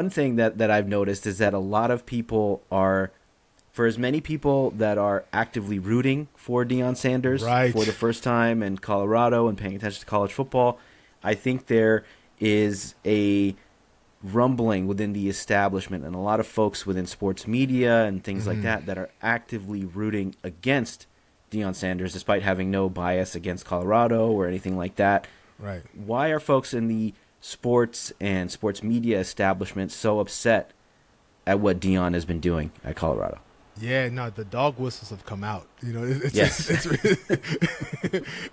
One thing that I've noticed is that a lot of people are, for as many people that are actively rooting for Deion Sanders for the Right. first time in Colorado and paying attention to college football, I think there is a rumbling within the establishment and a lot of folks within sports media and things like Hmm. that are actively rooting against Deion Sanders despite having no bias against Colorado or anything like that. Right. Why are folks in the sports and sports media establishment so upset at what Deion has been doing at Colorado? Yeah, no, the dog whistles have come out. Yes.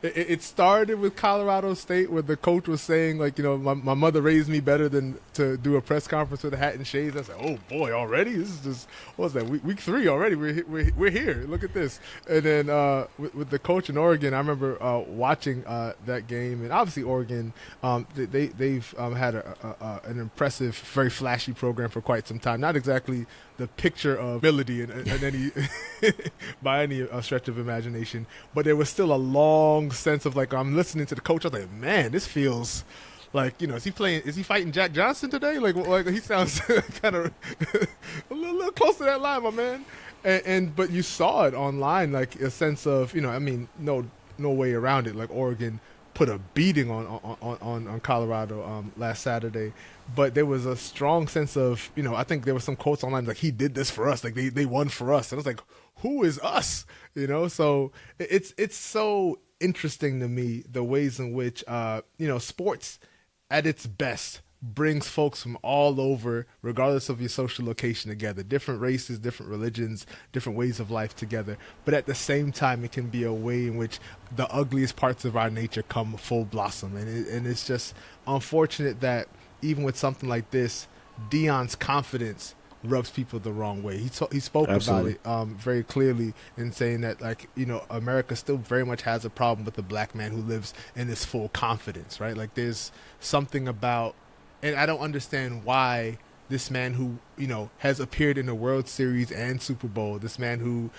It started with Colorado State, where the coach was saying, like, my mother raised me better than to do a press conference with a hat and shades. I said, oh boy, already? This is just, what was that, week three already? We're here. Look at this. And then with the coach in Oregon, I remember watching that game, and obviously Oregon, they've had an impressive, very flashy program for quite some time. Not exactly the picture of ability in any by any stretch of imagination, but there was still a long sense of, like, I'm listening to the coach. I was like, man, this feels like, is he fighting Jack Johnson today? Like he sounds kind of a little close to that line, my man. But you saw it online, like a sense of, I mean, no way around it. Like, Oregon put a beating on Colorado last Saturday, but there was a strong sense of, I think there were some quotes online like, he did this for us, like they won for us, and I was like, who is us? So it's so interesting to me the ways in which sports at its best brings folks from all over, regardless of your social location, together. Different races, different religions, different ways of life together. But at the same time, it can be a way in which the ugliest parts of our nature come full blossom. And it's just unfortunate that even with something like this, Deion's confidence rubs people the wrong way. He spoke about Absolutely. it very clearly in saying that, like, America still very much has a problem with the black man who lives in his full confidence, right? Like, there's something about, and I don't understand why this man who, has appeared in the World Series and Super Bowl, this man who,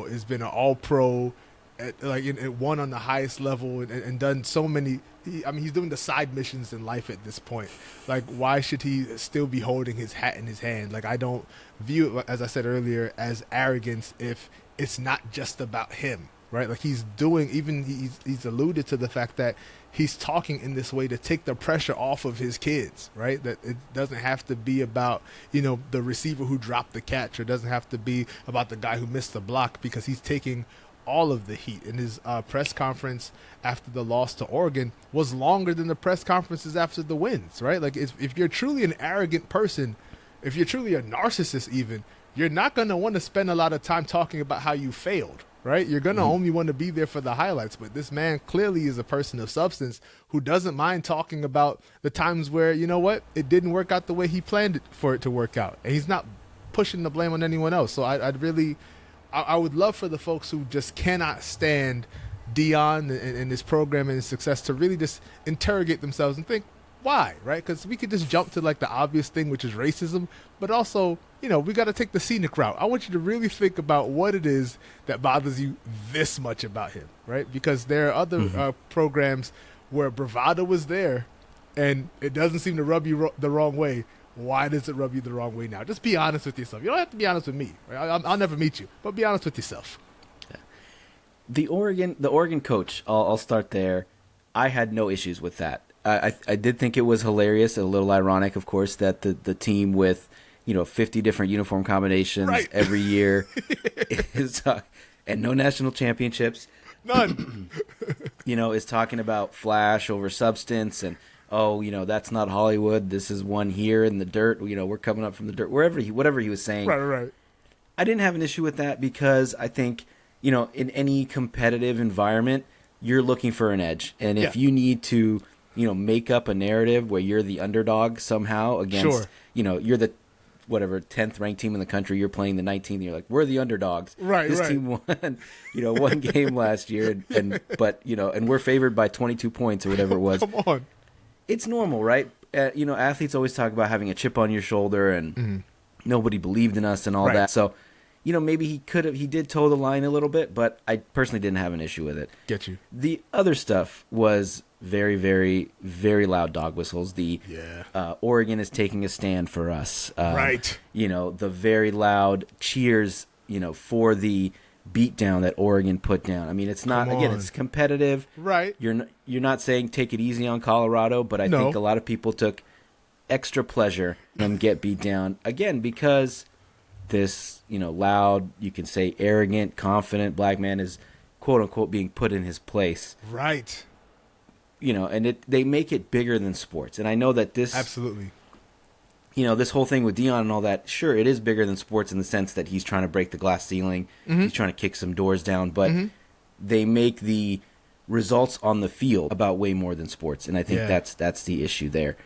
has been an all pro, and won on the highest level, and done so many. He's doing the side missions in life at this point. Like, why should he still be holding his hat in his hand? Like, I don't view it, as I said earlier, as arrogance if it's not just about him, right? Like, he's doing, even he's alluded to the fact that he's talking in this way to take the pressure off of his kids, right? That it doesn't have to be about, the receiver who dropped the catch, or it doesn't have to be about the guy who missed the block, because he's taking all of the heat. In his press conference after the loss to Oregon was longer than the press conferences after the wins, right? Like, if you're truly an arrogant person, if you're truly a narcissist even, you're not going to want to spend a lot of time talking about how you failed, right? You're going to only want to be there for the highlights. But this man clearly is a person of substance who doesn't mind talking about the times where, it didn't work out the way he planned it for it to work out. And he's not pushing the blame on anyone else. So I would love for the folks who just cannot stand Deion and his program and his success to really just interrogate themselves and think, why, right? Because we could just jump to, like, the obvious thing, which is racism, but also, we got to take the scenic route. I want you to really think about what it is that bothers you this much about him, right? Because there are other programs where bravado was there, and it doesn't seem to rub you the wrong way. Why does it rub you the wrong way now? Just be honest with yourself. You don't have to be honest with me. Right? I'll never meet you, but be honest with yourself. The Oregon coach, I'll start there. I had no issues with that. I did think it was hilarious, a little ironic, of course, that the team with 50 different uniform combinations Right. every year is and no national championships, None. is talking about flash over substance, and that's not Hollywood. This is one here in the dirt. We're coming up from the dirt. Whatever he was saying, Right. I didn't have an issue with that because I think, in any competitive environment, you're looking for an edge. And if Yeah. you need to, make up a narrative where you're the underdog somehow against, Sure. You're the whatever 10th ranked team in the country, you're playing the 19th, and you're like, we're the underdogs. Right, This right. team won, one game last year, but we're favored by 22 points or whatever it was. Come on. It's normal, right? Athletes always talk about having a chip on your shoulder and nobody believed in us and all Right. that. So, maybe he did toe the line a little bit, but I personally didn't have an issue with it. Get you. The other stuff was very, very, very loud dog whistles. The Oregon is taking a stand for us. Right. The very loud cheers, for the beatdown that Oregon put down. I mean, it's not, again, it's competitive. Right. You're not saying take it easy on Colorado, but I think a lot of people took extra pleasure in them get beat down, again, because this, loud, you can say arrogant, confident black man is quote unquote being put in his place. Right. And they make it bigger than sports. And I know that this absolutely, this whole thing with Deion and all that, sure, it is bigger than sports in the sense that he's trying to break the glass ceiling. Mm-hmm. He's trying to kick some doors down, but they make the results on the field about way more than sports. And I think that's the issue there.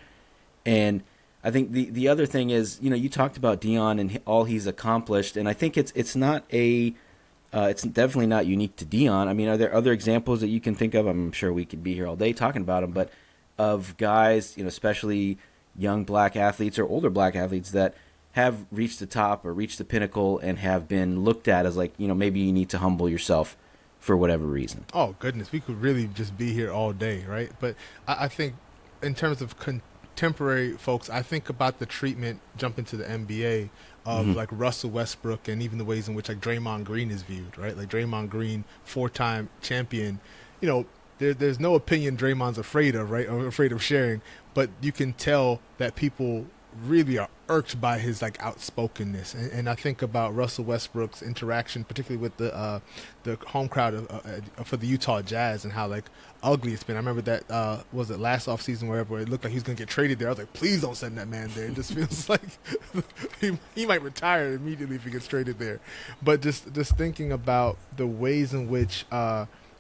And I think the other thing is, you talked about Deion and all he's accomplished, and I think it's not it's definitely not unique to Deion. I mean, are there other examples that you can think of? I'm sure we could be here all day talking about them, but of guys, especially young black athletes or older black athletes that have reached the top or reached the pinnacle and have been looked at as like, maybe you need to humble yourself for whatever reason. Oh, goodness. We could really just be here all day, right? But I think in terms of contemporary folks, I think about the treatment, jump into the NBA, of like Russell Westbrook, and even the ways in which like Draymond Green is viewed, right? Like Draymond Green, 4-time champion, there's no opinion Draymond's afraid of, right? Or afraid of sharing, but you can tell that people really are irked by his like outspokenness. And I think about Russell Westbrook's interaction, particularly with the home crowd for the Utah Jazz, and how like ugly it's been. I remember that was it last offseason, wherever it looked like he was gonna get traded there. I was like, please don't send that man there. It just feels like he might retire immediately if he gets traded there. But just thinking about the ways in which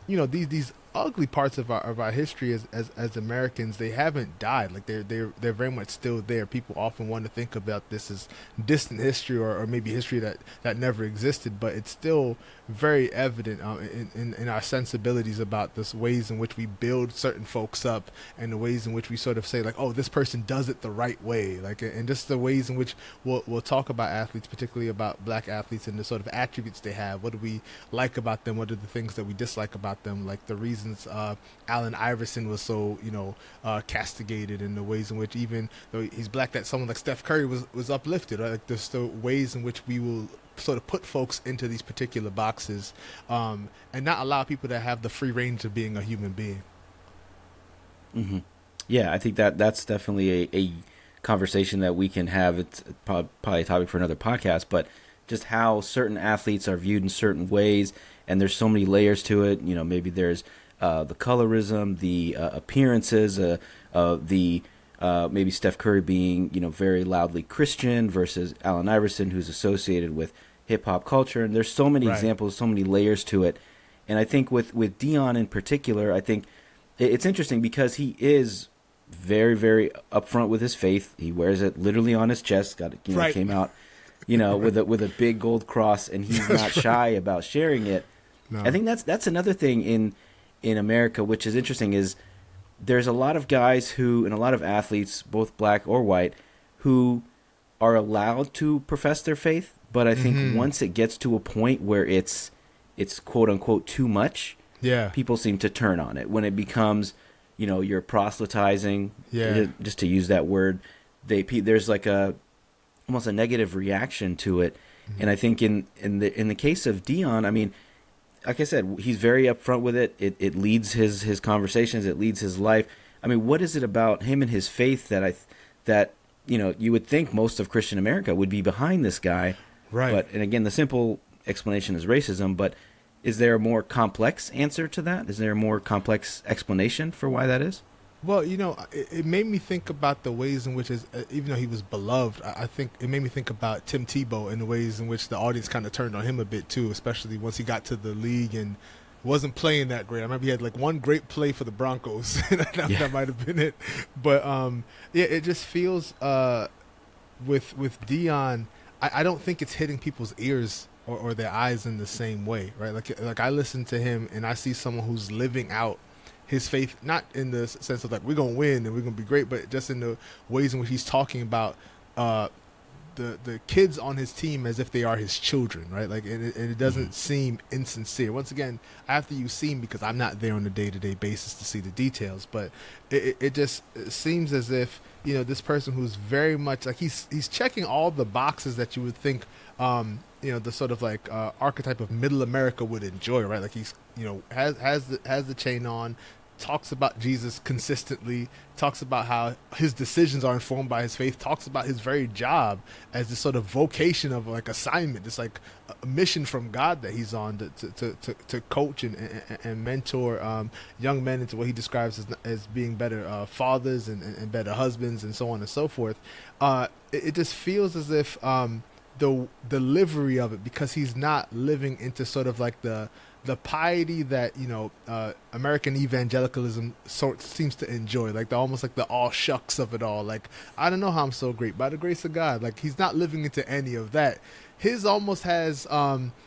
these ugly parts of our history as Americans, they haven't died. Like they're very much still there. People often want to think about this as distant history or maybe history that never existed, but it's still very evident in our sensibilities about this ways in which we build certain folks up, and the ways in which we sort of say like, oh, this person does it the right way, like, and just the ways in which we'll talk about athletes, particularly about black athletes, and the sort of attributes they have. What do we like about them? What are the things that we dislike about them? Like the reasons Allen Iverson was so castigated, and the ways in which, even though he's black, that someone like Steph Curry was uplifted, right? Like there's the ways in which we will sort of put folks into these particular boxes, and not allow people to have the free range of being a human being. Mm-hmm. Yeah, I think that's definitely a conversation that we can have. It's probably a topic for another podcast, but just how certain athletes are viewed in certain ways, and there's so many layers to it. Maybe there's the colorism, the appearances, maybe Steph Curry being, very loudly Christian versus Allen Iverson, who's associated with hip hop culture. And there's so many examples, so many layers to it. And I think with Deion in particular, I think it's interesting because he is very, very upfront with his faith. He wears it literally on his chest. Came out, with a big gold cross, and he's not shy about sharing it. No. I think that's another thing in America, which is interesting, is there's a lot of guys and a lot of athletes, both black or white, who are allowed to profess their faith. But I think once it gets to a point where it's quote unquote too much, people seem to turn on it. When it becomes, you're proselytizing, just to use that word, there's like almost a negative reaction to it. And I think in the case of Deion, I mean, like I said, he's very upfront with it. It leads his conversations. It leads his life. I mean, what is it about him and his faith that you would think most of Christian America would be behind this guy? Right. And again, the simple explanation is racism. But is there a more complex answer to that? Is there a more complex explanation for why that is? Well, it made me think about the ways in which, even though he was beloved, I think it made me think about Tim Tebow and the ways in which the audience kind of turned on him a bit too, especially once he got to the league and wasn't playing that great. I remember he had like one great play for the Broncos. That might have been it. But it just feels with Deion, I don't think it's hitting people's ears or their eyes in the same way, right? Like I listen to him and I see someone who's living out his faith, not in the sense of like we're gonna win and we're gonna be great, but just in the ways in which he's talking about the kids on his team as if they are his children, right? Like, and it doesn't seem insincere. Once again, after you see him, because I'm not there on a day-to-day basis to see the details, but it just seems as if, you know, this person who's very much like he's checking all the boxes that you would think, you know, the sort of like archetype of middle America would enjoy, right? Like he's, you know, has the chain on, talks about Jesus consistently, talks about how his decisions are informed by his faith, talks about his very job as this sort of vocation of like assignment, this like a mission from God that he's on to coach and mentor young men into what he describes as being better fathers and better husbands and so on and so forth. It just feels as if the delivery of it, because he's not living into sort of like the piety that, you know, American evangelicalism seems to enjoy, like almost like the all shucks of it all. Like, I don't know how I'm so great by the grace of God. Like, he's not living into any of that. His almost has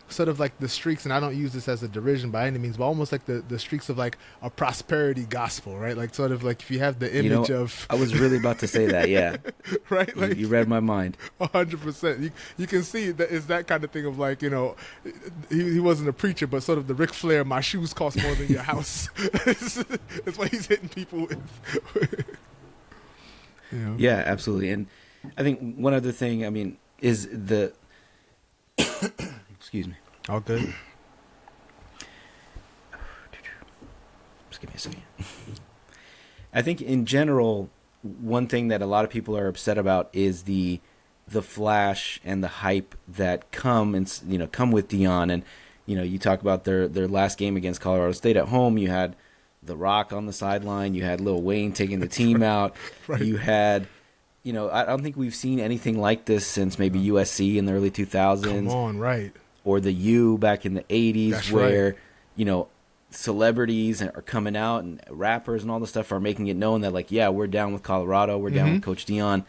sort of like the streaks, and I don't use this as a derision by any means, but almost like the streaks of like a prosperity gospel, right? Like sort of like if you have the image of... I was really about to say that, yeah. Right? Like, you read my mind. 100%. You can see that it's that kind of thing of like, you know, he wasn't a preacher, but sort of the Ric Flair, my shoes cost more than your house. That's what he's hitting people with. You know? Yeah, absolutely. And I think one other thing, I mean, is the... Excuse me. All good. Just give me a second. I think in general, one thing that a lot of people are upset about is the flash and the hype that come with Deion. And, you know, you talk about their last game against Colorado State at home. You had The Rock on the sideline. You had Lil Wayne taking the team out. Right. You had... You know, I don't think we've seen anything like this since maybe USC in the early 2000s. Come on, right. Or the U back in the 80s. That's where, right. You know, celebrities are coming out and rappers and all this stuff are making it known that, like, yeah, we're down with Colorado. We're down with Coach Deion.